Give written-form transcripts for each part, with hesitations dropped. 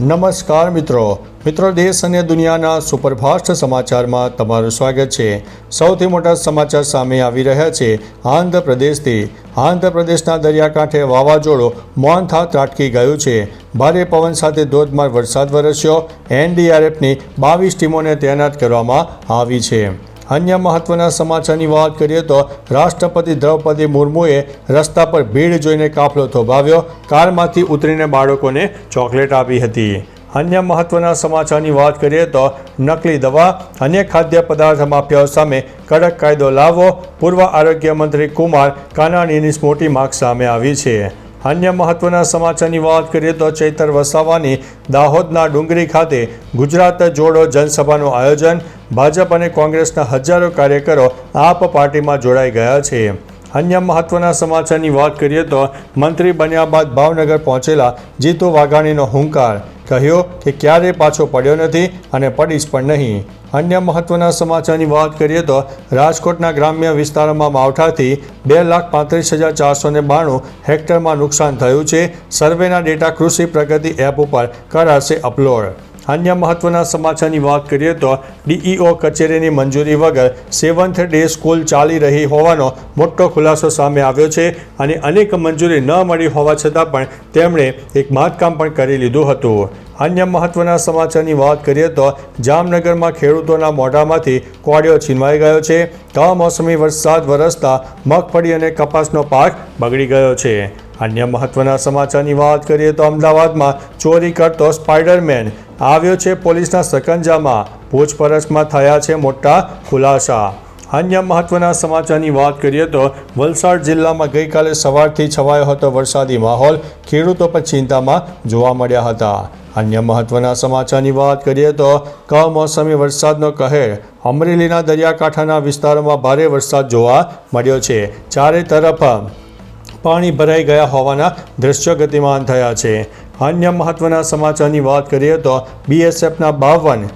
નમસ્કાર મિત્રો દેશ અને દુનિયાના સુપરફાસ્ટ સમાચારમાં તમારું સ્વાગત છે। સૌથી મોટા સમાચાર સામે આવી રહ્યા છે આંધ્રપ્રદેશથી। આંધ્રપ્રદેશના દરિયાકાંઠે વાવાઝોડું મોન્થા ત્રાટકી ગયું છે। ભારે પવન સાથે ધોધમાર વરસાદ વરસ્યો। એનડીઆરએફની 22 ટીમોને તૈનાત કરવામાં આવી છે। अन्य महत्वना समाचारनी वात करिए तो राष्ट्रपति द्रौपदी मुर्मुए रस्ता पर भीड़ जोईने काफलो थोभाव्यो। कारमांथी उतरीने बाळकोने चॉकलेट आपी हती। अन्य महत्वना समाचारनी वात करिए तो नकली दवा अन्य खाद्य पदार्थ माफियाओ सामे कड़क कायदो लाववो। पूर्व आरोग्य मंत्री कुमार कानाणीनी मोटी माग सामे आवी छे। अन्य महत्वना समाचारनी वात करिए तो चैतर वसावानी दाहोदना डुंगरी खाते गुजरात जोड़ो जनसभानुं आयोजन। भाजप और कांग्रेसना हजारों कार्यकरो आप पार्टी में जोड़ाई गया है। अन्य महत्वना समाचारनी वात करिए तो मंत्री बन्या बाद भावनगर पहुंचेला जीतू वाघाणीनो हुंकार। कह्यो कि क्यारे पाछो पड्यो नथी अने पड़ीश पण नहीं। अन्य महत्वना समाचारनी वात करिए तो राजकोटना ग्राम्य विस्तारोमां मावठाथी 2,35,492 हेक्टर में नुकसान थयुं छे। सर्वेना डेटा कृषि प्रगति एप पर कराशे अपलोड। अन्य महत्वना समाचारनी बात करिए तो डीईओ कचेरीनी मंजूरी वगर 7th डे स्कूल चाली रही होवानो मोटो खुलासो सामे आव्यो छे अने अनेक मंजूरी न मळी होवा छतां पण तेमणे एक बांधकाम पण करी लीधुं हतुं। अन्य महत्वना समाचारनी बात करिए तो जामनगर में खेडूतोना मोढामांथी कोळियो छीनवाई गयो छे। कमोसमी वरसाद वरसता मगफળી अने कपासनो पाक बगड़ी गयो छे। अन्य महत्वना समाचारनी बात करिए तो अमदावाद में चोरी करतो स्पाइडरमेन આવ્યો છે પોલીસના સકંજામાં। પૂછપરછમાં થયા છે મોટા ખુલાસા। अन्य महत्वना समाचारनी बात करिए तो वलसाड जिल्ला में गई काले सवारथी छवायो हतो वरसादी माहौल। खेडूतो पण चिंतामां जोवा मळ्या हता। अन्य महत्वना समाचारनी बात करिए तो कमोसमी वरसादनो कहेर। अमरेलीना दरियाकांठाना विस्तारोमां भारे वरसाद जोवा मळ्यो छे। चारे तरफ पाणी भराई गया होवाना दृश्यो गतिमान थया छे। अन्य महत्वना समाचारनी बात करिए तो बीएसएफना 52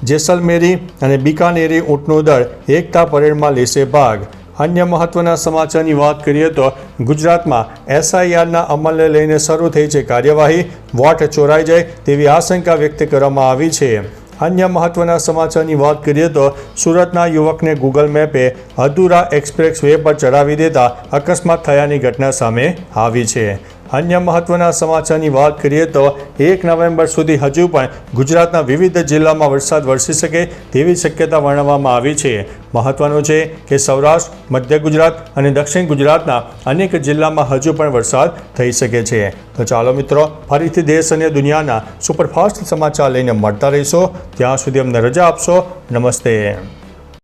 जेसलमेरी और बीकानेरी ऊँटનું દળ एकता परेड में लेशे भाग। अन्य महत्वना समाचारनी बात करिए तो गुजरात में एसआईआरना अमल ने लईने शरू थई छे कार्यवाही। वोट चोराई जाए तेवी आशंका व्यक्त करवामां आवी छे। अन्य महत्वना समाचारनी बात करिए तो सूरतना युवक ने गूगल मैपे अधूरा एक्सप्रेस वे पर चढ़ावी देता अकस्मात थयानी घटना सामे आवी छे। अन्य महत्वना समाचारनी बात करिए तो 1 नवेम्बर सुधी हजू पण गुजरातना विविध जिल्ला में वरसाद वरसी सके तेवी शक्यता वर्णववामां आवी छे। महत्वनुं छे कि सौराष्ट्र, मध्य गुजरात और दक्षिण गुजरातना अनेक जिल्ला में हजू पण वरसाद थई शके छे। तो चालो मित्रों, फरीथी देश और दुनियाना सुपरफास्ट समाचार लईने मळता रहीशो। त्यां सुधी अमने रजा आपशो। नमस्ते।